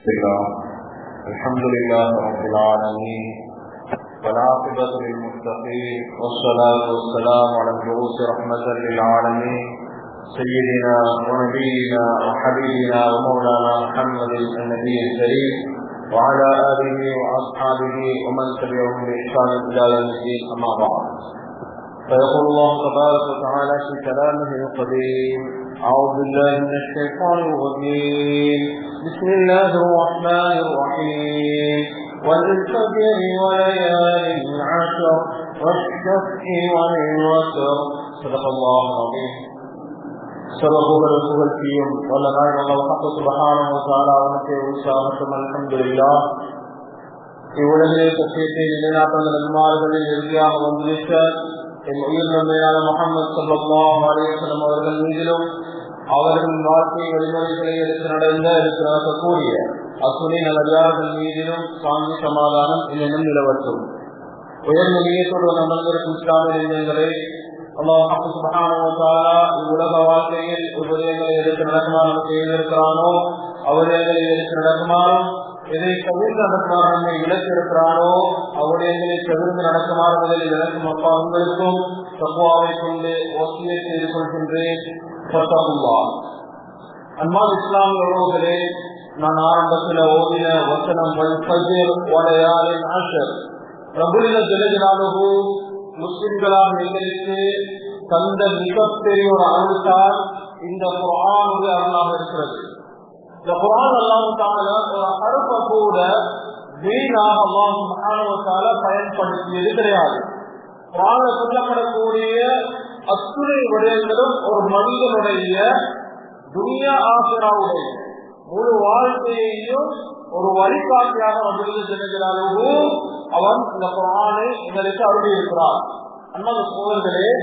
الحمد لله رب العالمين والعاقبة للمتقين والصلاة والسلام على المبعوث رحمة للعالمين سيدنا ونبينا وحبيبنا ومولانا محمد النبي الكريم وعلى آله وأصحابه ومن تبعهم بإحسان إلى يوم الدين أما بعد فيقول الله تبارك وتعالى في كلامه القديم أعوذ بالله من الشيطان الرجيم بسم الله الرحمن الرحيم والفجر وليال عشر والشفع والوتر صدق الله العظيم. சர்வபூகல் செய்யும் வல்லநாய் அல்லாஹ் சுப்ஹானஹு வ தஆலா அவனுக்கு உற்சாகம் அல்ஹம்துலில்லாஹ். இவ்வுலகிலே சத்தியத்தை நிலைநாட்டுள்ள நன்மார்களில் இறுதியாக வந்திருக்க என் உயிர் நன்மையான முஹம்மது ஸல்லல்லாஹு அலைஹி வஸல்லம் அவர்கள் மீதிலும் அவர்களின் வாழ்க்கை வழிமுறைகளை எடுத்து நடக்கக்கூடிய அத்துணை நல்லடியார்கள் மீதிலும் சாந்தி சமாதானம் இன்னும் நிலவற்றும். உயர்ந்த நீயத்தோடு அமர்ந்திருக்கும் இஸ்லாமிய இளைஞர்களே, அல்லாஹ் சுப்ஹானஹு வ தஆலா உலக வாழ்க்கையில் உபதேசங்களை எடுத்து நடக்குமாறு செய்திருக்கிறானோ அவர்களை எடுத்து நடக்குமாறும், எதை தவிர்த்து நடக்குமாறு நம்மை இழத்திருக்கிறானோ அவர்களை தவிர்த்து நடக்குமாறு முதலில் எனக்கும் அப்பா உங்களுக்கும் தக்வாவை கொண்டு வசியத் செய்து கொள்கின்றேன். அன்பான இஸ்லாமிய உறவுகளே, நான் ஆரம்பத்தில் ஓதின வசனம் முஸ்லிம்களாக எங்களுக்கு தந்த மிகப்பெரிய ஒரு அருள்தான் இந்த குர்ஆனுடைய அருளாக இருக்கிறது. இந்த குர்ஆன் அல்லாஹ் தஆலா ஒரு ஹர்ஃபை கூட வீணாக அல்லாஹ் சுப்ஹானஹு வ தஆலா பயன்படுத்தியது கிடையாது. குர்ஆனில் சொல்லப்படக்கூடிய அத்துணை விடயங்களும் ஒரு மனிதனுடைய துன்யா ஆகிராவுடைய முழு வாழ்க்கையையும் ஒரு வழிகாட்டியாக வந்திருக்கிறாலும் அவன் இந்த குர்ஆனை எங்களுக்கு அருளி இருக்கிறார். அன்பான சகோதரர்களே,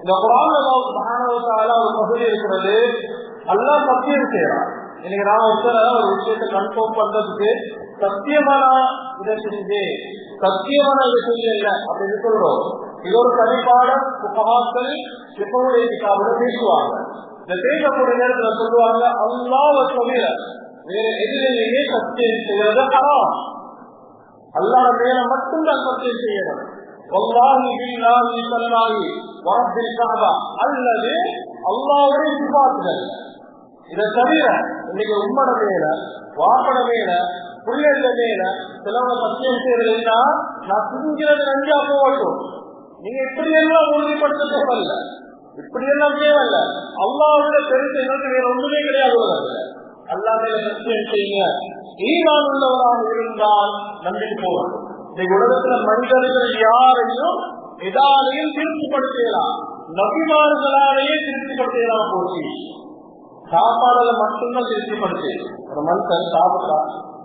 இந்த குர்ஆன் அல்லாஹ் சுப்ஹானஹு வ தஆலா ஒரு பகுதி இருக்கிறது, அல்லாஹ் சத்தியம் செய்யறான். இன்னைக்கு நான் ஒரு விஷயத்தை கன்ஃபார்ம் பண்றதுக்கு சத்தியமான இதை செஞ்சு சத்தியமான இதை செஞ்சு இல்லை அப்படின்னு சொல்றோம். இது ஒரு தனிப்பாடம் புகாக்கள் எப்பவுடைய கிதாபுல பேசுவாங்க. இந்த பேசக்கூடிய நேரத்தில் சொல்லுவாங்க, அல்லாஹ்வை தவிர வேற எதிரிலேயே சத்தியம் செய்யறது ஹராம். அல்லாஹ் மேல மட்டும்தான் சத்தியம் செய்யணும். வல்லாஹி பில்லாஹி ஸல்லல்லாஹி வரப்பில் கஅபா அல்லது அல்லாஹ்வுடைய சிபாத்துகள். இதை தவிர இன்னைக்கு உம்மட மேல வாப்பட மேல பிள்ளைகள மேல சிலவங்க சத்தியம் செய்யறதுன்னா நான் புரிஞ்சுறது நஞ்சா போகட்டும், நீங்க இப்படி எல்லாம் உறுதிப்படுத்த தேவையில்ல, இப்படி எல்லாம் தேவையில்ல. அல்லாஹ்வுடைய பெருசு எங்களுக்கு வேற ஒன்றுமே கிடையாது. அல்லாஹ் மேல சத்தியம் செய்யுங்க. ஈமான் உள்ளவராக இருந்தால் நம்பிக்கை போகட்டும். இந்த உலகத்துல மனிதர்கள் யாரையும் எதாலையும் திருப்திப்படுத்தலாம், நபிமார்களாலேயே திருப்திப்படுத்தலாம். போச்சு சாப்பாடுல மட்டும்தான் திருப்திப்படுத்தி ஒரு மனுஷன் சாப்பிட்டா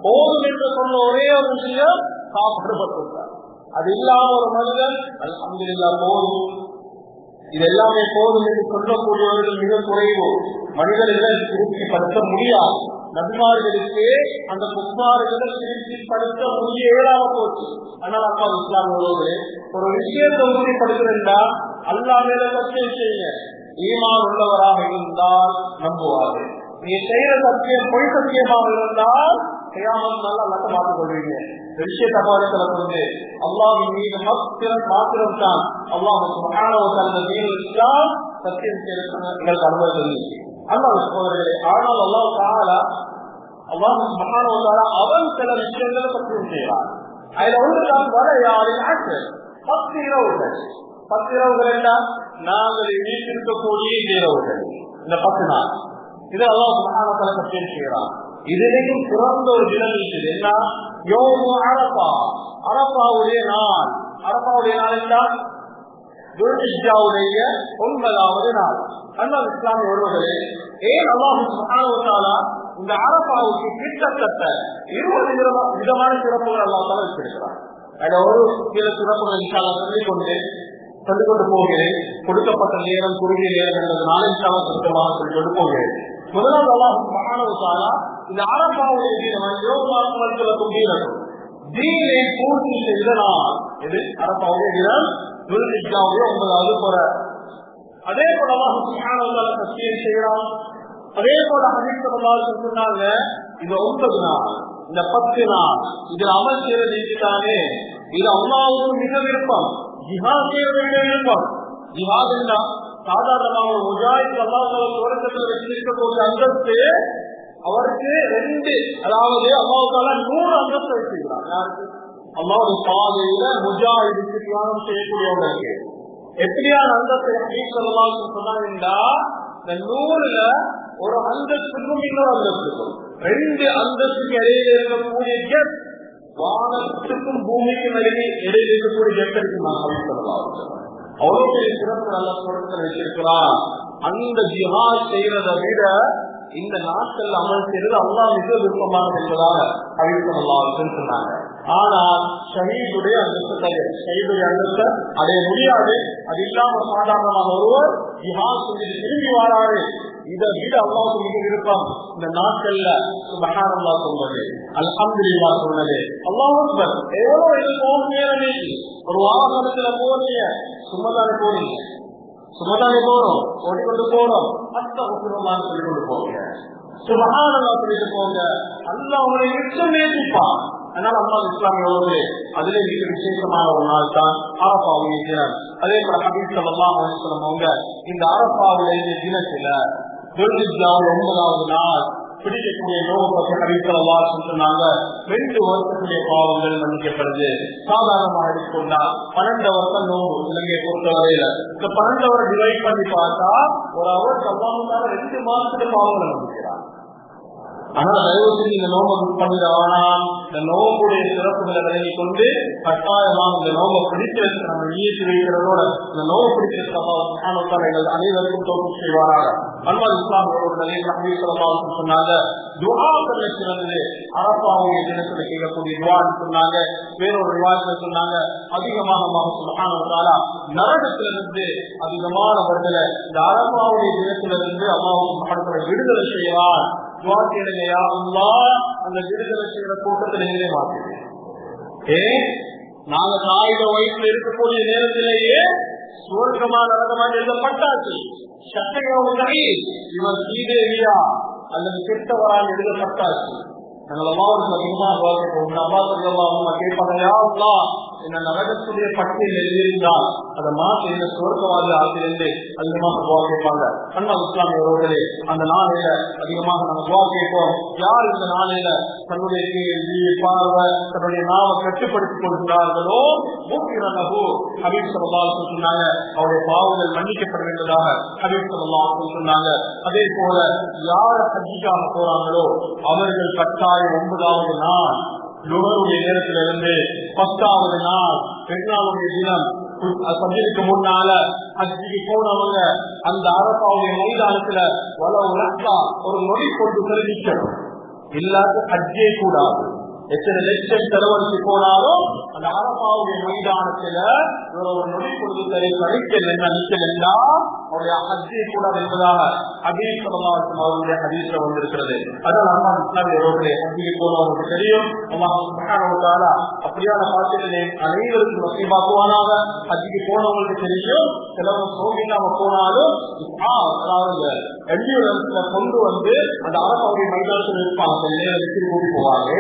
போதும் என்று சொன்ன ஒரே ஒரு விஷயம் சாப்பாடு பட்டுட்டார். அது இல்லாம ஒரு மனிதன் அல்ஹம்துலில்லாஹ் போதும், இது எல்லாமே போதும் என்று சொல்லக்கூடியவர்கள் மிக குறைவு. மனிதர்கள் திருப்திப்படுத்த முடியாது. நபிமார்களுக்கு அந்த குஃபார்களை திருப்திப்படுத்த முடிய இயலாம போச்சு. ஆனால் அப்பா இஸ்லாம் உள்ளவர்களே, ஒரு விஷயத்தை உறுதிப்படுத்துறா அல்லாஹ் மேல சத்தியம் செய்யுங்க. ஈமான் உள்ளவராக இருந்தால் நம்புவார்கள். நீ செய்யற சத்தியம் பொய் சத்தியமாக இருந்தால் கியாமத் நாள்ல அல்லாஹ் மாற்றிக் கொள்வீங்க. விஷயத்தை பாடத்துல வந்து அல்லாஹ்வின் மீது மாத்திரம் தான் அல்லாஹ் சுப்ஹானஹு வ தஆலா தீனுல் இஸ்லாம் சத்தியம் செய்யறதுக்கு அனுமதி. அல்லாஹ் சகோதரர்களே, ஆனால் அல்லாஹ் தஆலா சுப்ஹானஹு வ தஆலா அவன் சில விஷயங்களை சத்தியம் செய்யறான். அதுல ஒன்றுதான் வலையாளின் ஆற்றல். 10 இரவுகள். 10 இரவுகள் என்றால் நாங்கள் வீட்டிருக்கக்கூடிய இரவுகள். இந்த 10 நாள் இது அல்லாஹ் சுப்ஹானஹு வ தஆலா சத்தியம் செய்யறான். இதிலேயும் சிறந்த ஒரு தினம் இருக்குது. என்ன? யௌமு அரஃபா, அரஃபாவுடைய நாள். அரஃபாவுடைய நாள் என்றால் துல்ஹிஜ்ஜாவுடைய 9வது நாள். அல்லாஹ் இஸ்லாமிய உறவுகளே, ஏன் அல்லாஹ் சுப்ஹானஹு வ தஆலா இந்த அரஃபாவுக்கு கிட்டத்தட்ட 20 விதமான சிறப்புகள் அல்லாஹ் தஆலா வச்சிருக்கிறார். அதுல ஒரு சில சிறப்புகள் இன்ஷா அல்லாஹ் சொல்லிக் கொண்டு போகிறேன். கொடுக்கப்பட்ட நேரம் குறுகிய நேரம் என்பதனால இன்ஷா அல்லாஹ் சுத்தமாக சொல்லிக் போகிறேன். முதலாவது அல்லாஹ் சுப்ஹானஹு வ தஆலா இந்த அரஃபாவுடைய தினம் தீனை பூர்த்தி செய்த நாள். இது அரஃபாவுடைய தினம், துல்ஹிஜ்ஜாவுடைய 9வது பிறை. அதே போல அல்லாஹ் சுப்ஹானஹு வ தஆலா சத்தியம் செய்யறான். அதே போல ஹதீஸ் ஸல்லல்லாஹு அலைஹி வஸல்லம் சொன்னாங்க, இது 9 நாள். இந்த 10 நாள் இதில் அமல் செய்யறது இதுதானே, இது அல்லாஹ்வுக்கு மிக விருப்பம். ஜிஹாத் செய்யறது மிக விருப்பம். ஜிஹாத் என்ன சாதாரணமாக ஒரு முஜாஹித் அல்லாஹ் சுவர்க்கத்தில் வச்சிருக்கக்கூடிய அந்தஸ்து அவருக்கு 2, அதாவது அல்லாஹ் தஆலா 100 அந்தஸ்து வச்சிருக்கிறார். யாருக்கு? அல்லாஹ்வுடைய பாதையில முஜாஹிதுக்கு தியாகம் செய்யக்கூடியவர்களுக்கு எப்படியான அந்தஸ்து ஹதீஸ் ஸல்லல்லாஹு அலைஹி வஸல்லம் சொன்னாங்கடா, இந்த 100ல ஒரு அந்தஸ்துக்கும் இன்னொரு அந்தஸ்துக்கும் 2 அந்தஸ்துக்கு இடையில இருக்கக்கூடிய கேப் வானத்துக்கும் பூமிக்கும் இடையில இருக்கக்கூடிய கேப் இருக்கு. நான் ஹதீஸ் ஸல்லல்லாஹு அலைஹி வஸல்லம் அவ்வளவு பெரிய சிறப்பு நல்ல சுவர்க்கத்தில் வச்சிருக்கிறார். அந்த ஜிஹாத் செய்யறதை விட இந்த நாட்கள் அமல் செய்யறது அல்லாஹ் மிக விருப்பமானது என்பதாக ஹதீஸ் ஸல்லல்லாஹு அலைஹி வஸல்லம் சொன்னாங்க. ஆனால் ஷஹீதுடைய அந்தஸ்தை ஷஹீதுடைய அந்தஸ்தை அடைய முடியாது. அது இல்லாம சாதாரணமாக ஒருவர் ஜிஹாத் செஞ்சு திரும்பி வராரு, இதை விட அல்லாஹ்வுக்கு மிக விருப்பம் இந்த நாட்கள்ல சுப்ஹானல்லாஹ் சொல்றது, அல்ஹம்துலில்லாஹ் சொல்றது, அல்லாஹ் அக்பர். எவ்வளவு இது நேரம் ஒரு வாகனத்துல போறீங்க, சும்மதானே போறீங்க, சும்மதானே போறோம், ஓடிக்கொண்டு போறோம், அஸ்தக்ஃபிருல்லாஹ் சொல்லிக் கொண்டு போங்க, சுப்ஹானல்லாஹ் சொல்லிட்டு போங்க. அல்லாஹ் உங்களை நிச்சயம் நேசிப்பான். அதனால அல்லாஹ் இஸ்லாமியோடு அதுல மிக விசேஷமான ஒரு நாள் தான் அரஃபாவுடைய தினம். அதே போல ஹதீஸ் ஸல்லல்லாஹு அலைஹி வஸல்லம் அவங்க இந்த அரஃபாவுடைய தினத்துல துல்ஹிஜ்ஜாவுடைய 9வது நாள் பிடிக்கக்கூடிய நோவு பற்றி ஹதீஸ் ஸல்லல்லாஹு அலைஹி வஸல்லம் சொன்னாங்க. 2 வருஷத்துடைய பாவங்கள் மன்னிக்கப்படுது. சாதாரணமாக எடுத்துக்கொண்டா 12 வருஷம் நோவு இலங்கையை பொறுத்தவரையில இந்த 12 வருஷம் டிவைட் பண்ணி பார்த்தா ஒரு அவருக்கு அல்லாஹ் 2 மாசத்துக்கு பாவங்களை மன்னிக்கிறார். ஆனா தயவு செஞ்சு இந்த நோம்பை புக் பண்ணிடவானா, இந்த நோம்புடைய சிறப்புகளை விலகி கொண்டு கட்டாயமா இந்த நோம்பை பிடிக்கிறதுக்கு நம்ம ஈயத்து வைக்கிறதோட இந்த நோம்பு பிடிக்கிறதுக்கு எங்கள் அனைவருக்கும் தோற்று செய்வாராக. அன்பால் இஸ்லாமியோட சொன்னாங்க துஆக்கள் சிறந்தது அரஃபாவுடைய தினத்துல கேட்கக்கூடிய துஆன்னு சொன்னாங்க. வேறொரு ரிவாயத்துல சொன்னாங்க அதிகமாக அல்லாஹ் சுப்ஹானஹு வ தஆலா நரகத்திலிருந்து அதிகமானவர்களை இந்த அரஃபாவுடைய தினத்திலிருந்து அல்லாஹ் சுப்ஹானஹு வ தஆலா விடுதலை செய்வார். அந்த விடுதலை செய்கிற கூட்டத்தில் நீங்களே மாற்றீங்க. நாங்க தாயோட வயிற்றுல இருக்கக்கூடிய நேரத்திலேயே சுவர்க்கமான நரகமாக எழுதப்பட்டாச்சு. சட்டையோட இவர் சீதேவியா அல்லது கெட்டவரால் எழுதப்பட்டாச்சு. நாங்கள் அல்லாஹ்வுக்கு அதிகமாக கேட்பாங்க, என்ன நரகத்துடைய பட்டியல் எழுதியிருந்தால் அதை மாற்றி இந்த சுவர்க்கவாதி ஆசிலிருந்து அதிகமாக துவா கேட்பாங்க. அண்ணா இஸ்லாமியர்களே அந்த நாளையில அதிகமாக நம்ம துவா கேட்போம். யார் இந்த நாளையில தன்னுடைய கேள்வி பார்வை தன்னுடைய நாவை கட்டுப்படுத்திக் கொள்கிறார்களோ ஹபீப் ஸல்லல்லாஹு அலைஹி வஸல்லம் சொன்னாங்க அவருடைய பாவங்கள் மன்னிக்கப்பட வேண்டியதாக ஹபீப் ஸல்லல்லாஹு அலைஹி வஸல்லம் சொன்னாங்க. அதே போல யார் ஹஜ்ஜுக்காக போறாங்களோ அவர்கள் கட்டாயம் 9வது நாள் லுஹருடைய நேரத்திலிருந்து 10வது நாள் பெருநாளுடைய தினம் சந்திக்கு முன்னால ஹஜ்ஜுக்கு போனவங்க அந்த அரஃபாவுடைய மைதானத்துல ஒரு நொடி கொண்டு தெரிவிக்கணும். இல்லாத ஹஜ்ஜே கூடாது. எத்தனை லட்சம் செலவழித்து போனாலும் அந்த அரஃபாவுடைய மைதானத்துல ஒரு நொடி கொண்டு நிக்கலா அவருடைய ஹஜ்ஜே கூடாது என்பதாக ஹதீஸ் ஸல்லல்லாஹு அலைஹி வஸல்லம் அவருடைய ஹதீஸ்ல வந்திருக்கிறது. அதனால அல்லாஹ் இஸ்லாமியர்களே ஹஜ்ஜுக்கு போனவங்களுக்கு தெரியும் அல்லாஹ் சுப்ஹானஹு வ தஆலா அப்படியான பாக்கியத்தை அனைவருக்கும் நசீபாக்குவானாக. ஹஜ்ஜுக்கு போனவங்களுக்கு தெரியும் சிலவங்க சோகில்லாம போனாலும் அதாவது எல்லியூரத்துல கொண்டு வந்து அந்த அரசாவுடைய மைதானத்தில் இருப்பாங்க, நேரத்தில் கூட்டி போவாங்க.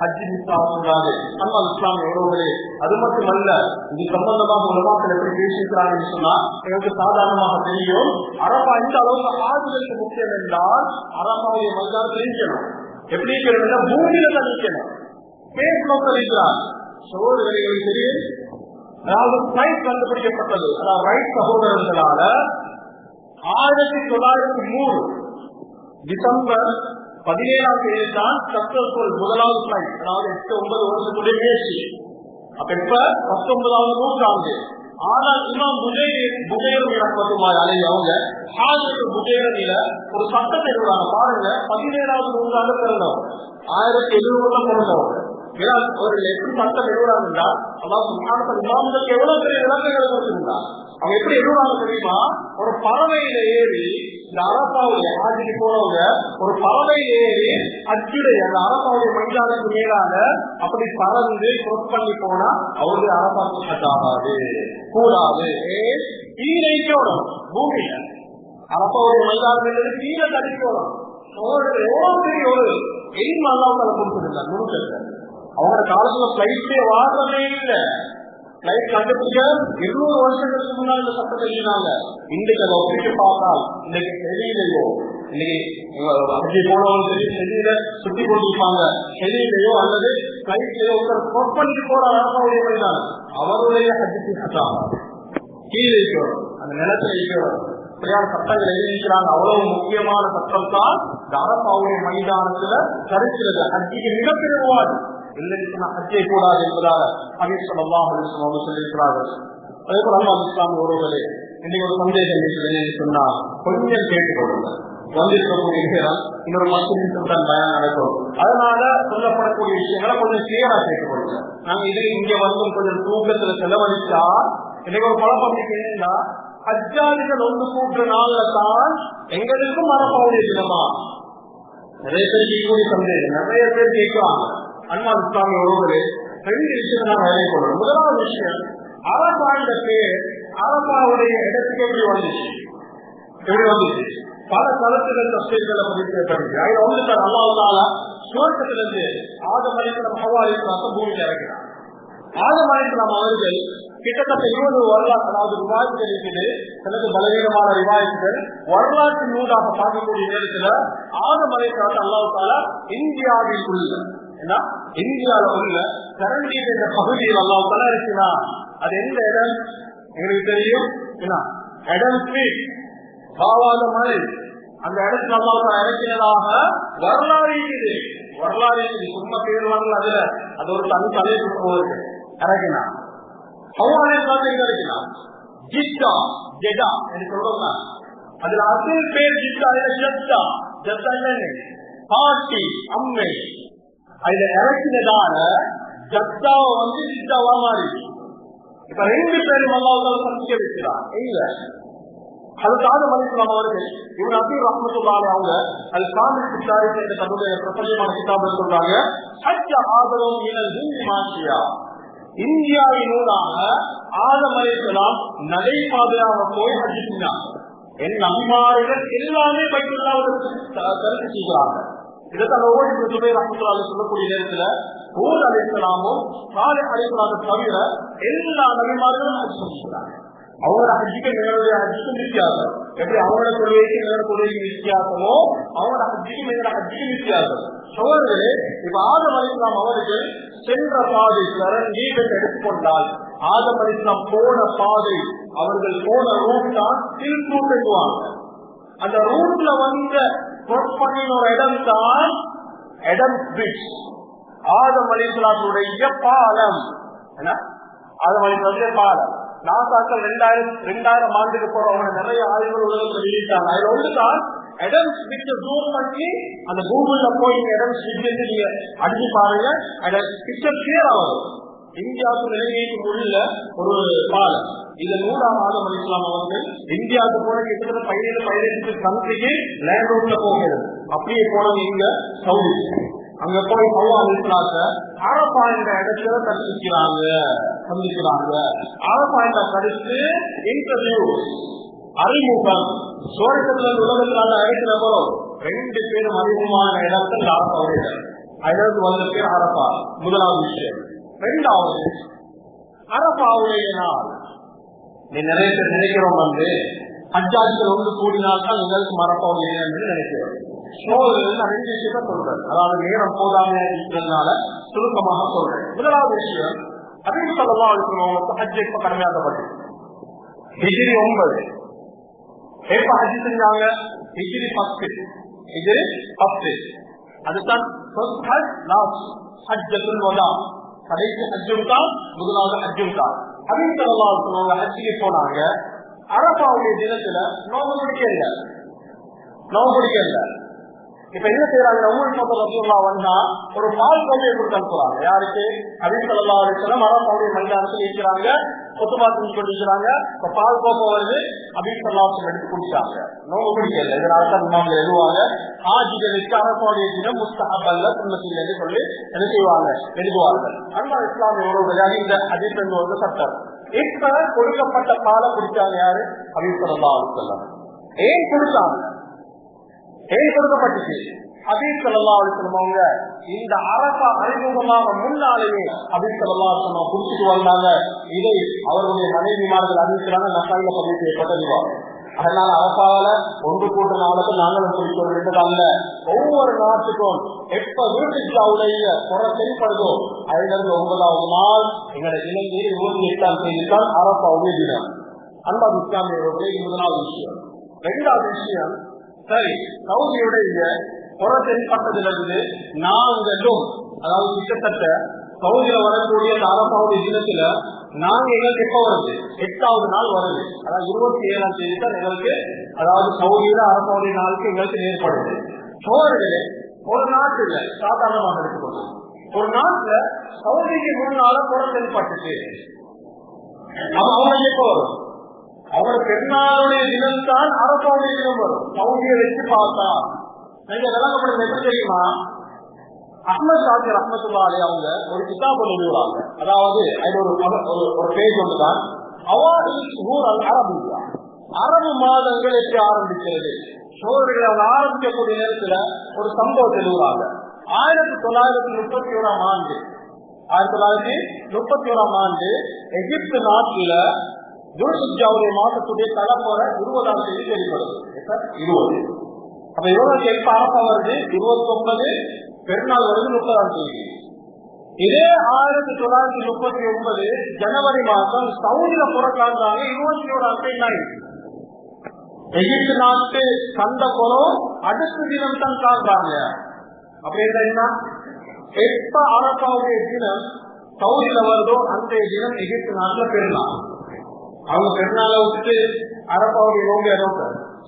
ஹஜ்ஜி மிஸ் ஆகக்கூடாது. அல்லாஹ் இஸ்லாமியர்களே அது மட்டுமல்ல, இது சம்பந்தமாக உலமாக்கள் எப்படி பேசியிருக்கிறாங்கன்னு சொன்னா எங்களுக்கு சாதாரணமாக தெரியும். அரபா இந்த அளவுக்கு ஆறுதலுக்கு முக்கியம் என்றால் அரபாவுடைய மைதானத்தில் இருக்கணும். எப்படி இருக்கணும்? பூமியில தான் இருக்கணும். பேஸ் நோக்கம் இருக்கிறார் சகோதரர்களுக்கு தெரியும். அதாவது பிளைட் கண்டுபிடிக்கப்பட்டது அதாவது ரைட் சகோதரர்களால 1903 டிசம்பர் 17ஆம் தேதி தான் சக்சஸ்ஃபுல் முதலாவது பிளைட், அதாவது 8-9 வருஷத்துடைய முயற்சி. அப்ப இப்ப 19வது நூற்றாண்டு. ஆனால் இமாம் அவங்க புஜேரனில ஒரு சட்டத்தை எழுதுறாங்க. பாருங்க, 17வது நூற்றாண்டு பிறந்தவங்க, 1700 பிறந்தவங்க. ஒரு எப்படி சட்டம் எழுதுறாங்கன்னா இமாம்களுக்கு எவ்வளவு பெரிய விளக்கங்களை கொடுத்திருந்தாங்க. அவங்க எப்படி எழுதுறாங்க தெரியுமா? ஒரு பறவையில ஏறி இந்த அரசாவுடைய ஆட்சிக்கு போனவங்க ஒரு பறவையில ஏறி அச்சுடைய அந்த அரசாவுடைய மைதானத்துக்கு மேலாக அப்படி பறந்து கிராஸ் பண்ணி போனா அவருடைய அரசாங்கம் கட்டாகாது கூடாது. கீழைக்கோடும் பூமியில அரசாவுடைய மைதானத்தில் கீழே தடிக்கணும். எவ்வளவு பெரிய ஒரு எய்ம் அல்லாஹ்வுத்தால கொடுத்திருந்தார் நுணுக்கத்தை. அவங்களோட காலத்துல பிளைட்டே வாழவே இல்லை. பிளைட் கண்டுபிடிக்க 200 வருஷங்களுக்கு முன்னாடி இந்த சட்டத்தை எழுதினாங்க. இன்றைக்கு அதை ஒப்பிட்டு பார்த்தால் இன்னைக்கு செடியிலையோ, இன்னைக்கு போனவங்களுக்கு செடியில சுத்தி கொண்டிருப்பாங்க, செடியிலையோ அல்லது பிளைட்லயோ ஒருத்தர் பண்ணிட்டு போற அரசாவுடைய மைதான அவருடைய ஹஜ்ஜுக்கு சட்டம் கீழே இருக்கிறோம், அந்த நிலத்துல இருக்கிறோம். சரியான சட்டங்கள் எழுதிக்கிறாங்க. அவ்வளவு முக்கியமான சட்டம் தான் அரசாவுடைய மைதானத்துல கருக்கிறது. ஹஜ்ஜுக்கு மிகப்பெரிய விவாதம் இல்லைன்னா ஹஜ்ஜை கூடாது என்பதாக ஹபீப் ஸல்லல்லாஹு அலைஹி வஸல்லம் அவர்கள் சொல்லியிருக்கிறார்கள். அதே போல அல்லாஹ் இஸ்லாமிய உறவுகளே, இன்னைக்கு ஒரு சந்தேகம் இருக்கிறது சொன்னா கொஞ்சம் கேட்டுக்கொள்ளுங்க. வந்திருக்கக்கூடிய விஷயம் இன்னொரு 10 நிமிஷம் தான் பயன் நடக்கும். அதனால சொல்லப்படக்கூடிய விஷயங்களை கொஞ்சம் கிளியரா கேட்டுக்கொள்ளுங்க. நாங்க இதை இங்க வந்து கொஞ்சம் தூக்கத்துல செலவழிச்சா இன்னைக்கு ஒரு குழப்பம் என்னன்னா, ஹஜ்ஜாதிகள் ஒன்று கூட்டுற நாள்ல தான் எங்களுக்கும் அரபாவுடைய தினமா நிறைய பேர் கேட்கக்கூடிய சந்தேகம். நிறைய பேர் கேட்குவாங்க. அண்ணா இஸ்லாமிய உறவுகளே, 2 விஷயத்தை நான் வேலை கொள்றோம். முதலாவது விஷயம், அரபா என்ற பேர் அரபாவுடைய இடத்துக்கு எப்படி வந்துச்சு? பல கருத்துக்கள் தஸ்தீர்களை பதிவு. அதில் ஒன்று தான் அல்லாஹ் தஆலா சுவர்க்கத்திலிருந்து ஆதம் அலைஹிஸ்ஸலாம் ஹவ்வா அலைஹிஸ்ஸலாம் பூமியில் இறக்கினார். ஆதம் அலைஹிஸ்ஸலாம் அவர்கள் கிட்டத்தட்ட 20 வரலாற்று, அதாவது ரிவாயத்துகள் இருக்குது, சிலது பலவீனமான ரிவாயத்துகள், வரலாற்று நூலாக பார்க்கக்கூடிய நேரத்தில் ஆதம் அலைஹிஸ்ஸலாம் அல்லாஹ் தஆலா இந்தியாவில் உள்ள இந்தியாவில் உள்ள கரண்டி என்ற பகுதியில் அல்லாஹ் தஆலா இருக்கிறார். அது எந்த இடம் எங்களுக்கு தெரியும், இடம் பாவாத மலை. அந்த இடத்துல அல்லாஹ் தஆலா இறக்கினதாக வரலாறு இருக்குது. வரலாறு இருக்குது, சும்மா பேர் வரல. அதுல அது ஒரு தனி தலைப்பு போகுது. இறக்கினார் அதுல அசல் பேர் ஜித்தா, ஜத்தா ஜத்தா பாட்டி அம்மை. அதுல இறக்கினதால ஜத்தாவை வந்து ஜித்தாவா மாறி இப்ப 2 பேரும் அல்லாஹ் சந்திக்க வைக்கிறார். இல்ல அதுக்கு ஆதம் அலைஹிஸ்ஸலாம் அவர்கள் இவன் அபீர் ரஹ்மத்துல்லாஹி அவங்க அது காமில் கிதாப் என்ற தன்னுடைய பிரபலமான கிதாபில் சொல்றாங்க, ஹஜ்ஜ ஆதம் மினல் ஹிந்த் மாஷியா. இந்தியாவினூடாக ஆதம் அலைஹிஸ்ஸலாம் நடைபாதையாக போய் ஹஜ் செய்தாங்க. என் நபிமார்கள் எல்லாமே பைத்துல்லாஹ்வுக்கு தரிசி செய்கிறாங்க. இதைத்தான் ஒவ்வொரு சுபைர் ரஹ்மத்துல்லாஹி சொல்லக்கூடிய நேரத்துல ஹூத் அலைஹிஸ்ஸலாமும் சாலிஹ் அலைஹிஸ்ஸலாமும் தவிர எல்லா நபிமார்களும் ஹஜ் செய்கிறாங்க. அவங்களோட ஹஜ்ஜுக்கு எங்களுடைய ஹஜ்ஜுக்கும் வித்தியாசம். எப்படி அவங்களோட தொழுகைக்கு எங்களோட தொழுகைக்கு வித்தியாசமோ அவங்களோட ஹஜ்ஜுக்கும் எங்களோட ஹஜ்ஜுக்கும் வித்தியாசம். சோழர்களே, இப்ப ஆதம் அலைஹிஸ்ஸலாம் அவர்கள் சென்ற பாதை நீர்கள் எடுத்துக்கொண்டால் ஆதம் அலைஹிஸ்ஸலாம் போன பாதை, அவர்கள் போன ரூட் தான் சில்க் ரூட் என்றுவாங்க. அந்த ரூட்ல வந்த ஒரு இடம் தான் எடம் பிரிட்ஜ், ஆதம் அலைஹிஸ்ஸலாமுடைய பாலம். ஆதம் அலைஹிஸ்ஸலாமுடைய பாலம் நாசாக்கள் 2000 ஆண்டுக்கு போறவங்க நிறைய ஆய்வுகள் உலகத்தில் வெளியிட்டாங்க. அதுல ஒன்றுதான் எடம் ஸ்விட்ச் ஜூம் பண்ணி அந்த கூகுள்ல போய் எடம் ஸ்விட்ச் நீங்க அடிச்சு பாருங்க, பிக்சர் கிளியர் ஆகும். இந்தியாவுக்கு இலங்கைக்கு உள்ள ஒரு பாலம். இது 100ஆம் ஆதம் அலைஹிஸ்ஸலாம் அவர்கள் இந்தியாவுக்கு போன கிட்டத்தட்ட 17 கண்ட்ரிக்கு லேண்ட் ரூட்ல போகிறது. அப்படியே போனது இங்க சவுதி. அங்க போய் ஹவ்வா அலைஹிஸ்ஸலாத்த அரபா என்ற இடத்துல சந்திக்கிறாங்க. அரபா என்ற கருத்து இன்டர்வியூ, அறிமுகம். சுவர்க்கத்துல உலகத்திலான இடத்துல போறோம் 2 பேரும் அறிமுகமான இடத்துல அரபாவுடைய இடம். அதாவது வந்த பேர் அரபா. முதலாவது விஷயம். 2வது அரபாவுடைய நாள். நீ நிறைய பேர் நினைக்கிறோம் வந்து ஹஜ்ஜாஜிகள் ஒன்று கூடினால்தான் எங்களுக்கு அரபாவுடைய என்று நினைக்கிறோம். சோதனை 2 விஷயத்த சொல்றேன். அதாவது நேரம் போதாம இருக்கிறதுனால சுருக்கமாக சொல்றேன். முதலாவது விஷயம், ஹபீப் ஸல்லல்லாஹு அலைஹி வஸல்லம் அவங்களுக்கு ஹஜ் எப்ப கடமையாக்கப்பட்டது? ஹிஜ்ரி 9. எப்ப ஹஜ் செஞ்சாங்க? ஹிஜ்ரி 10. அதுதான் ஹஜ்ஜத்துல் வதா, கடைசி ஹஜ்ஜும் தான், முதலாவது ஹஜ்ஜும் தான். ஹபீப் ஸல்லல்லாஹு அலைஹி வஸல்லம் ஹஜ்ஜுக்கு போனாங்க. அரபாவுடைய தினத்துல நோன்பு பிடிக்கல. இப்ப என்ன செய்யறாங்க, ஒரு பால் கோப்பையை கொடுத்து அனுப்புறாங்க. யாருக்கு? ஹபீப் ஸல்லல்லாஹு அலைஹி வஸல்லம் அரபாவுடைய மைதானத்தில் இருக்கிறாங்க, கொத்துபா செஞ்சு கொண்டிருக்கிறாங்க. இப்ப பால் கோப்பை வருது, ஹபீப் ஸல்லல்லாஹு அலைஹி வஸல்லம் எடுத்து குடிச்சாங்க. நோம்பு பிடிக்கல. இதனால்தான் இமாம்கள் எழுதுவாங்க, ஹாஜிகளுக்கு அரபாவுடைய தினம் முஸ்தஹப் அல்ல, சுன்னத் என்று சொல்லி என்ன செய்வாங்க, எழுதுவார்கள். அன்பான இஸ்லாமிய உறவுகளாக இந்த ஹதீஸ் வந்து சட்டம். இப்ப கொடுக்கப்பட்ட பாலை குடிச்சாங்க யாரு? ஹபீப் ஸல்லல்லாஹு அலைஹி வஸல்லம். ஏன் கொடுத்தாங்க? ஏன் கொடுக்கப்பட்டுச்சு? ஹபீப் ஸல்லல்லாஹு அலைஹி வஸல்லம் அவங்க இந்த அரபா அறிமுகமாக முன்னாலேயே ஹபீப் ஸல்லல்லாஹு அலைஹி வஸல்லம் குடிச்சிட்டு வந்தாங்க. இதை அவருடைய மனைவிமார்கள் அறிவிக்கிறாங்க. நசாயில பதிவு செய்யப்பட்டதுவா. அதனால அரபாவில ஒன்று கூட்ட நாளுக்கு நாங்களும் குடிக்கிறோம் என்பது அல்ல. ஒவ்வொரு நாட்டுக்கும் எப்ப வீட்டுக்கு அவளுடைய குறை தென்படுதோ அதிலிருந்து 9வது நாள் எங்களை இலங்கையில் 28ஆம் தேதிதான் அரபாவுடைய தினம். அன்பான இஸ்லாமியர்களே, இது முதலாவது விஷயம். இரண்டாவது விஷயம், சரி, சவுதியுடைய குறை தென்பட்டதிலிருந்து நாங்களும், அதாவது கிட்டத்தட்ட சவுதியில வரக்கூடிய அரபாவுடைய தினத்துல நாங்க எங்களுக்கு எப்ப வருது, 8வது நாள் வருது. அதாவது 27ஆம் தேதி தான் எங்களுக்கு, அதாவது சவுதியில அரபாவுடைய நாளுக்கு எங்களுக்கு ஏற்படுது. சோழர்களே, ஒரு நாட்டுல சாதாரணமாக எடுத்துக்கொள்ளும், ஒரு நாட்டுல சவுதிக்கு முன்னால குறை தென்பட்டுச்சு. அவங்க எப்ப வரும்? அவங்க பெருநாளுடைய தினம் தான் அரபாவுடைய தினம் வரும். சவுதியை வச்சு பார்த்தா நீங்க விளங்கப்படுறது எப்படி தெரியுமா? அஹ்மத் ஷாகிர் ரஹ்மத்துல்லாஹி அலைஹி அவங்க ஒரு கிதாப் எழுதுவாங்க. அதாவது அது ஒரு பேஜ் ஒன்றுதான், அவாஇல் ஷுஹூர் அல் அரபிய்யா, அரபு மாதங்கள் எப்படி ஆரம்பிக்கிறது. சோழர்கள் அவங்க ஆரம்பிக்கக்கூடிய நேரத்துல ஒரு சம்பவம் எழுதுவாங்க. 1931ஆம் ஆண்டு 1931ஆம் ஆண்டு எகிப்து நாட்டில துல்ஹிஜ்ஜாவுடைய மாதத்துடைய தலைமுறை 20ஆம் தேதி வெளிப்படுது. 20 அப்ப 20 எப்ப அரபா வருது? 29 பெருநாள் வருது 30ஆம் தேதி. இதே 1939 ஜனவரி மாதம் சவுதியில புறக்காண்டாங்க. 21ஆம் தேதி ஆயிடுச்சு. எகிப்து நாட்டு சந்த குளம் அடுத்த தினம் தான் காண்றாங்க. அப்படி என்ன, எப்ப அரபாவுடைய தினம் சவுதியில வருதோ அந்த தினம் எகிப்து நாட்டுல பெருநாள். அவங்க பெருநாளை விட்டுட்டு அரபாவுடைய நோம்பு நோக்க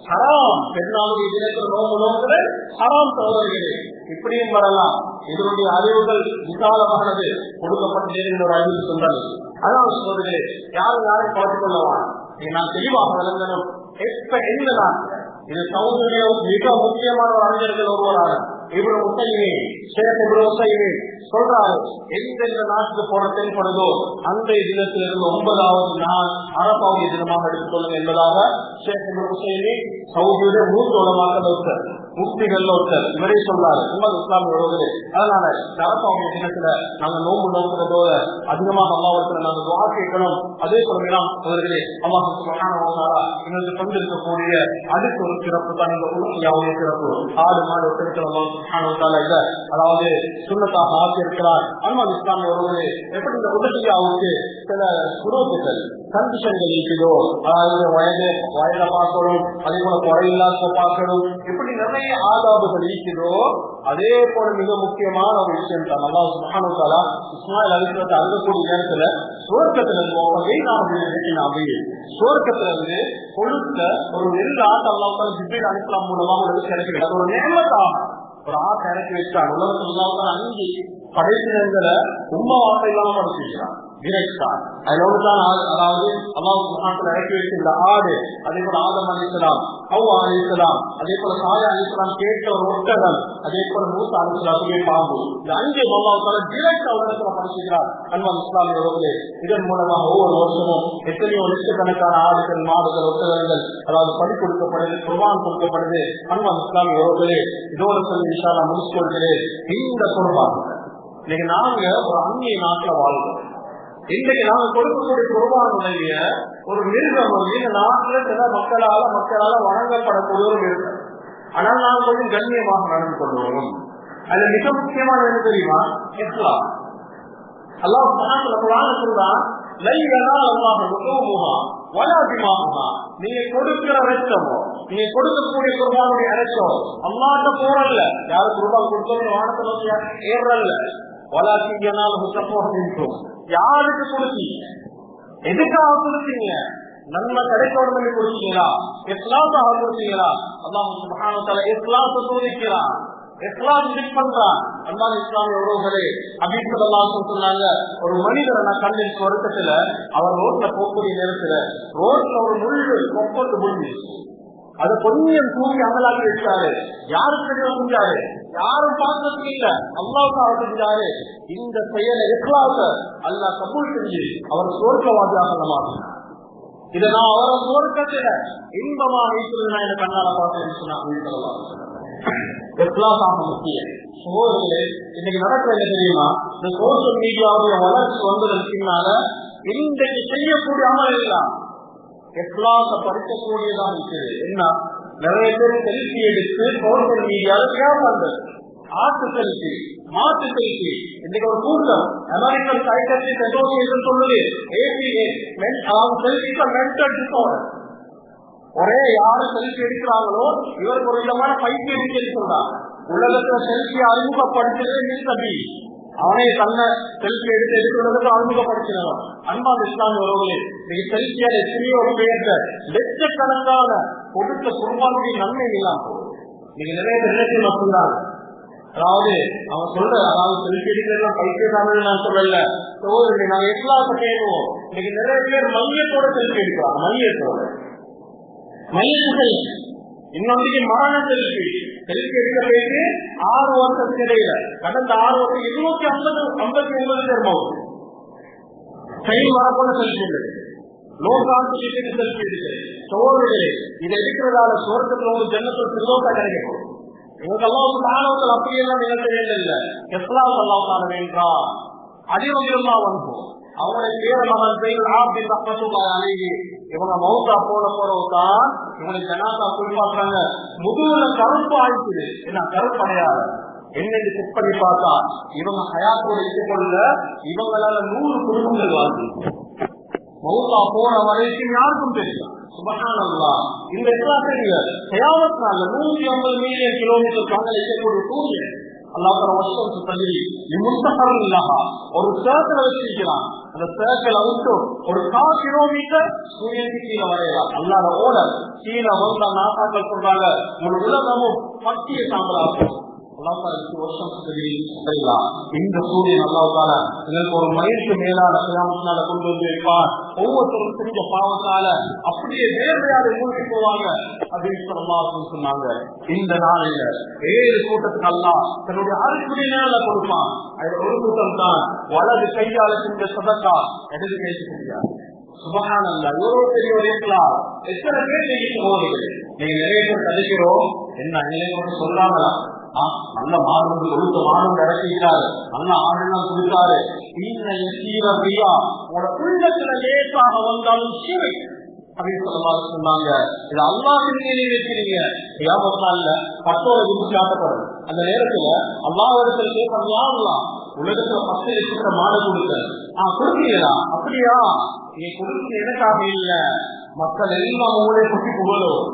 ஹராம். பெருநாளுடைய தினத்தில் நோம்பு நோக்குது ஹராம். சகோதரிகளே, இப்படியும் வரலாம். இதனுடைய அறிவுகள் விசாலமானது, கொடுக்கப்பட்ட ஒரு அறிவு சொல்றது. அதான் சகோதரிகளே, யாரும் யாரையும் பார்த்துக் கொள்ளவான். நான் தெளிவாக விளங்கணும். எப்ப எந்த நாட்டு இது சவுதியுடைய மிக முக்கியமான ஒரு அறிஞர்கள் ஒருவரான இப்னு உஸைமீன், ஷேக் இப்னு உஸைமீன் சொல்றாரு, எந்தெந்த நாட்டுக்கு போற தென்படுதோ அந்த தினத்திலிருந்து 9வது நாள் அரபாவுடைய தினமாக எடுத்துக் கொள்ளுங்க என்பதாக ஷேக் இப்னு உஸைமீன் சவுதியுடைய 3 உலமாக்கள் ஒருத்தர், முஃப்திகள் ஒருத்தர், இவரே சொல்றாரு. இஸ்லாமிய உறவுகளே, அதனால அரபாவுடைய தினத்துல நாங்க நோன்பு நோக்கிறதோட அதிகமாக அல்லாஹ்விடத்துல நாங்க துஆ கேட்கணும். அதே சொல்லலாம் அவர்களே, அல்லாஹ் சுப்ஹானஹு வ தஆலா எங்களுக்கு தந்திருக்கக்கூடிய அடுத்த ஒரு சிறப்பு தான் இந்த உலகியாவுடைய சிறப்பு. ஆடு மாடு ஒருத்தருக்கு அல்லாஹ் சுப்ஹானஹு வ தஆலா இத அதாவது சுன்னத்தாக ஆக்கியிருக்கிறார். அன்பான இஸ்லாமிய உறவுகளே, எப்படி இந்த உலகியாவுக்கு சில சுரூப்புகள் கண்டிஷன்கள் இருக்குதோ, அதாவது வயதை பார்க்கணும், அதே போல குறையில்லாத பார்க்கணும், இப்படி நிறைய ஆதாபுகள் இருக்குதோ, அதே போல மிக முக்கியமான ஒரு விஷயம் தான் அல்லாஹ் சுப்ஹானஹு வ தஆலா இஸ்மாயில் அலைஹிஸ்ஸலாத்தை அழுகக்கூடிய நேரத்துல சுவர்க்கத்துல சுவர்க்கத்துல இருந்து கொடுத்த ஒரு நெல் ஆட்டை அல்லாஹ் ஜிப்ரீல் அலைஹிஸ்ஸலாம் மூலமாக கிடைக்கிறது. ஒரு நியமத்தா ஒரு ஆட்டை இறக்கி வச்சான். உலகத்துல 5 படைப்பினங்களை உம்மா வார்த்தை இல்லாம படிச்சிருக்கிறான். அதாவது அல்லாஹ் சுப்ஹானஹு இறக்கி வைத்திருந்த ஆடு, அதே போல ஆதம் அலைஹிஸ்ஸலாம், ஹவ்வா அலைஹிஸ்ஸலாம், அதே போல சாலிஹ் அலைஹிஸ்ஸலாம் கேட்ட ஒரு ஒட்டகம், அதே போல மூசா அலைஹிஸ்ஸலாத்துடைய பாம்பு, இந்த 5 அல்லாஹ் தஆலா டைரக்டா உலகத்துல படிச்சிருக்கிறார். அன்பான இஸ்லாமிய உறவுகளே, இதன் மூலமாக ஒவ்வொரு வருஷமும் எத்தனையோ லட்சக்கணக்கான ஆடுகள், மாடுகள், ஒட்டகங்கள் அதாவது படி கொடுக்கப்படுது, குர்பான் கொடுக்கப்படுது. அன்பான இஸ்லாமிய உறவுகளே, இதோட சொல்லி இன்ஷா அல்லாஹ் முடிச்சுக்கொள்கிறேன். இந்த குர்பான் இன்னைக்கு நாங்க ஒரு அந்நிய நாட்டுல வாழ்றோம். இன்றைக்கு நாங்க கொடுக்கக்கூடிய குர்பானுடைய ஒரு மிருகம் இந்த நாட்டுல சில மக்களால வழங்கப்படக்கூடிய ஒரு மிருகம். ஆனால் நாங்கள் கொஞ்சம் கண்ணியமாக நடந்து கொள்வோம். அதுல மிக முக்கியமான என்ன தெரியுமா? இஸ்லாம். அல்லாஹ் சுப்ஹானஹு வ தஆலா சொல்றான், நீங்க கொடுக்கிற ரத்தமோ, நீங்க கொடுக்கக்கூடிய குர்பானுடைய அரசம் அல்லாஹ்ட்ட போறல்ல. யாரு குர்பான் கொடுத்தோம் வானத்துல ஏறல்ல. யாருக்கு கொடுத்தீங்க, எதுக்காக கொடுத்தீங்க, நன்மை கிடைக்கணும் கொடுத்தீங்களா, இஸ்லாமாக கொடுத்தீங்களா? அல்லாஹ் சுப்ஹானஹு வ தஆலா இஸ்லாத்தை சோதிக்கிறான், இஸ்லாம் செக் பண்றான். அன்பான இஸ்லாமிய உறவுகளே, ஹபீப் ஸல்லல்லாஹு அலைஹி வஸல்லம் சொன்னாங்க, ஒரு மனிதரை நான் கண்டின் சொர்க்கத்துல அவர் ரோட்ல போகக்கூடிய நேரத்துல ரோட்ல ஒரு முள்ளு கொப்பட்டு முடிஞ்சிச்சு. அதை கொஞ்சம் தூக்கி அமலாக்கி வச்சாரு. யாருக்கு செஞ்சாரு? யாரும் பார்க்கறதுக்கு இல்ல, அல்லாஹ்வுக்காக செஞ்சாரு. இந்த செயலை இஸ்லாத்த அல்லாஹ் கபூல் செஞ்சு அவர் சொர்க்கவாதியாக மாற்றினார். இதை நான் அவரை சொர்க்கத்துல இன்பமாக வைத்திருந்தா என் கண்ணால பார்த்தேன்னு சொன்னாங்க. முக்கியம். இன்னைக்கு நடக்கிறது என்ன தெரியுமா? இந்த சோசியல் மீடியாவுடைய வளர்ச்சி வந்ததற்கு பின்னால இன்றைக்கு செய்யக்கூடிய அமல் எல்லாம் இஸ்லாத்தை படிக்கக்கூடியதான் இருக்குது. என்ன நிறைய பேர் செல்ஃபி எடுத்து சோசியல் மீடியாவில் ஷேர் பண்றது. ஆட்டு செல்ஃபி, மாட்டு செல்ஃபி. இன்னைக்கு ஒரு கூட்டம் அமெரிக்கன் சைக்காட்ரிஸ்ட் அசோசியேஷன் சொல்லுது செல்ஃபிக்கு மென்டல் டிசார்டர். ஒரே யாரு செல்ஃபி எடுக்கிறாங்களோ இவருக்கு ஒரு விதமான பைத்தியம் இருக்குன்னு சொல்றாங்க. உலகத்துல செல்ஃபி அறிமுகப்படுத்துறது மிஸ்டபி. அவனே தன்னை செல்ஃபி எடுக்கிறதுக்கு அறிமுகப்படுத்தினவன். அன்பான இஸ்லாமிய உறவுகளே, நீங்க செல்ஃபியால் எத்தனையோ பேர்த்த லட்சக்கணக்கான கொடுத்த குடும்பங்களுடைய நன்மை இல்லாம போகுது. நீங்க நிறைய நினைச்சு மட்டும்தான். அதாவது அவன் அதாவது செல்ஃபி எடுக்கிறது பைத்தியதானு நான் சொல்லல. நாங்க இஸ்லாத்தை கேட்குவோம். இன்னைக்கு நிறைய பேர் மையத்தோட செல்ஃபி எடுக்கிறாங்க. மையத்து இன்னொன்றைக்கு மரண செல்ஃபி எடுக்க போயிட்டு 6 வருஷத்துக்கு இடையில கடந்த 6 வருஷம் 259 பேர் செயல் வரப்போல செல்ஃபி எடுக்கிறது. லோகாந்திக்கு செல்ஃபி எடுக்கிறது. சோழர்களே, இதை எடுக்கிறதால சுவர்க்கத்துல ஒரு ஜன்னத்தில் சிறுதோட்டா கிடைக்கும். இவங்கெல்லாம் தானவர்கள் அப்படியெல்லாம் நினைக்கிறேன். எஸ்லாம் அல்லாஹ் வேண்டா அதிகமாக வந்தோம். அவங்களுடைய பேர மகன் இவங்க மௌத்தா போறவுதான் இவங்களுக்கு ஜனாதா குறிப்பாக்குறாங்க. முதுகுல கருப்பு ஆயிடுச்சு. என்ன கருப்படையாத என்னென்று செக் பண்ணி பார்த்தா இவங்க ஹயாத்தோட இதுக்குள்ள இவங்களால 100 குடும்பங்கள் வாழ்ந்து மௌத்தா போற வரைக்கும் யாருக்கும் தெரியும். சுபஹானல்லாஹ். இந்த கியாமத் நாள்ல 150 மில்லியன் கிலோமீட்டர் தாங்கள் இருக்கக்கூடிய சூரியன் அல்லாஹ் ஒரு சர்க்கிள் வச்சிருக்கிறான். அந்த சர்க்கிள் அவுட்டு ஒரு 4 கிலோமீட்டர் சூரியனுக்கு கீழே வரையலாம். அல்லாத ஓடர் கீழே வந்த நாட்டாக்கள் சொல்றாங்க ஒரு உலகமும் பட்டிய சாம்பலாகும். இந்த சூரியன் அல்லாஹ்வால இதற்கு ஒரு மயிலுக்கு மேலான கியாமத்தினால கொண்டு வந்து வைப்பார். ஒவ்வொருத்தரும் செஞ்ச பாவத்தால அப்படியே நேர்மையாக மூழ்கி போவாங்க அப்படின்னு சொன்னாங்க. இந்த நாளையில 7 கூட்டத்துக்கு அல்லாஹ் தன்னுடைய அருக்குடைய நேரில கொடுப்பான். அதுல ஒரு கூட்டம் தான் வலது கையால செஞ்ச சதக்கா இடது கைக்கு முடியாது. சுபஹானல்லாஹ். எவ்வளவு பெரியவர் இருக்கலாம். எத்தனை பேர் நீங்க போவீங்க. நீங்க நிறைய பேர் கதைக்கிறோம். என்ன நிலைமை சொல்லாமலா? நல்ல மாறுவது கொடுத்த மாறுவது இறக்கிறாரு. நல்ல ஆளுநர் கொடுத்தாரு. உள்ளத்துல லேசாக வந்தாலும் சீரை அப்படின்னு சொன்னாங்க. இது அல்லாஹ்வின் நிலையில் இருக்கிறீங்க. யாபத்தால பட்டோட விட்டு காட்டப்படும். அந்த நேரத்துல அல்லாஹ்விடத்துல கேட்கலாம். உலகத்துல 10 லட்சம் மாடு கொடுத்த கொடுக்கிறீங்களா? அப்படியா? நீ கொடுக்க எனக்காக இல்ல, மக்கள் எல்லாம் உங்களே குட்டி புகழும்.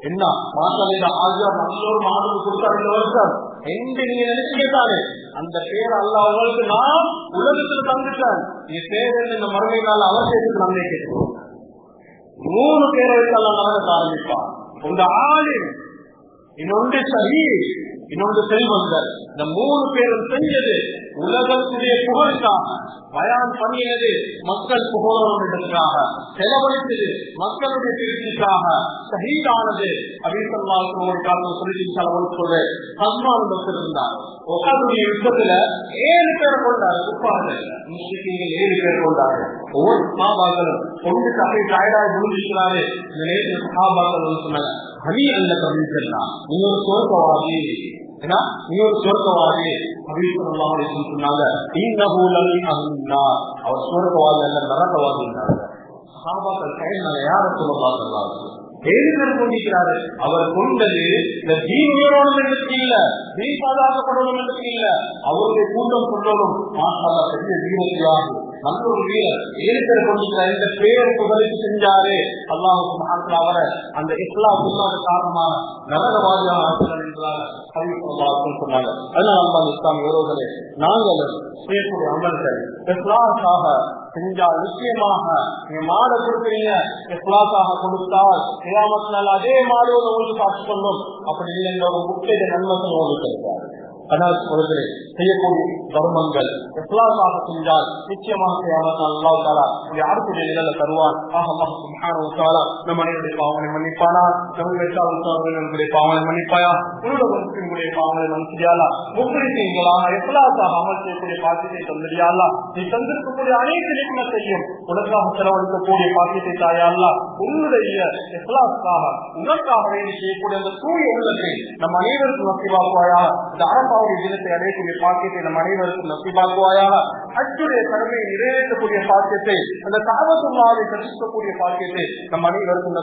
என்ன மாசாலிட ஆஜியா நல்லொரு மாடு கொடுத்தா 2 வருஷம் என்று நீங்க நினைச்சுட்டாரு. அந்த பேர் அல்லாஹ் உங்களுக்கு நான் உலகத்துல தந்துட்டேன். நீ பேர் இந்த மறுமையினால அவசியத்துக்கு நம்மை கேட்கிறோம். 3 பேரை வச்சு எல்லாம் நடக்க ஆரம்பிப்பான். உங்க ஆளு இன்னொன்று சரி, இன்னொன்று செல்வந்தர். இந்த 3 பேரும் செஞ்சது உலகத்துடைய புகழுக்காக, பயான் பண்ணியது மக்கள் புகழோடுக்காக, செலவழித்தது மக்களுடைய திருப்திக்காக, ஷஹீதானது அப்படின்னு ஒரு காலம் சொல்லி செலவழிப்பது சஸ்மான் பக்தர் இருந்தார். உகாதுடைய யுத்தத்துல 7 பேர் கொண்டாரு. துப்பார்கள் 7 பேர் கொண்டாரு. ஒவ்வொரு சஹாபாக்களும் கொண்டு அப்படியே டயர்டாக முடிஞ்சிருக்கிறாரு. இந்த நேரத்தில் சஹாபாக்கள் சொன்னாங்க, ஹனி அல்ல கவிழ்க்கலாம், நீ ஒரு சோர்க்கவாதி, நீ ஒரு சொர்க்கவாதி அப்படின்னு சொன்னாங்க. அவர் சொர்க்கவாதி அல்ல நரகவாதி. சஹாபாக்கள் கையினால யார சொல்லலாம்? 7 பேர் கொண்டிருக்கிறாரு. அவர் கொண்டது இந்த தீவிரோடு இல்ல, தீ பாதுகாக்கப்படணும் என்று இல்ல, அவருடைய கூட்டம் கொண்டோடும் மாசாலா பெரிய வீரர்களாகும். நல்ல ஒரு வீரர் 7 பேர் கொண்டிருக்கிறார். இந்த பேர் புகழுக்கு செஞ்சாரு. அல்லாஹ் சுப்ஹானஹு அவரை அந்த இஸ்லாம் இல்லாத காரணமாக நரகவாதியாக ஆக்கிறார் என்றார் சொன்னாங்க. அதனால அல்லாஹ் இஸ்லாம் உறவுகளே, நாங்கள் செய்யக்கூடிய அமல்கள் இஸ்லாமுக்காக செஞ்சால் நிச்சயமாக நீங்க மாட கொடுக்குறீங்க. இஸ்லாமுக்காக கொடுத்தால் கியாமத் நாள் அதே மாடு உங்களுக்கு காட்சி கொள்ளும். அப்படி இல்லை ஒரு முக்கிய நன்மை உங்களுக்கு இருக்காரு. அனாஸ் அவர்களே, செய்யக்கூடிய தர்மங்கள் இஸ்லாமாக செஞ்சால் நிச்சயமாக அல்லாஹ் தஆலா யாருடைய நிழலை தருவான். அல்லாஹ் சுப்ஹானஹு வ தஆலா நம் அனைவருடைய பாவங்களை மன்னிப்பானா, நம்முடைய பாவங்களை மன்னிப்பாயா, உலகத்தினுடைய பாவங்களை மன்னிச்சியாலா, முஸ்லிம்களாக இஸ்லாமாக அமல் செய்யக்கூடிய பாக்கியத்தை தந்திரியாலா, நீ தந்திருக்கக்கூடிய அனைத்து நிகழ்ச்சியையும் உலகாக செலவழிக்கக்கூடிய பாக்கியத்தை தாயாலா, உன்னுடைய இஸ்லாத்துக்காக உனக்காகவே செய்யக்கூடிய அந்த தூய உள்ளத்தை நம் அனைவருக்கும் நசிவாக்குவாயா. இந்த அரபாவுடைய தினத்தை அடையக்கூடிய பாக்கியத்தை நம் அனைவருக்கும் நசிவாக்குவாயாக. ஹஜ்ஜுடைய கடமையை நிறைவேற்றக்கூடிய பாக்கியத்தை, அந்த காபத்துல்லாஹை தரிசிக்கக்கூடிய பாக்கியத்தை நம் அனைவருக்கும்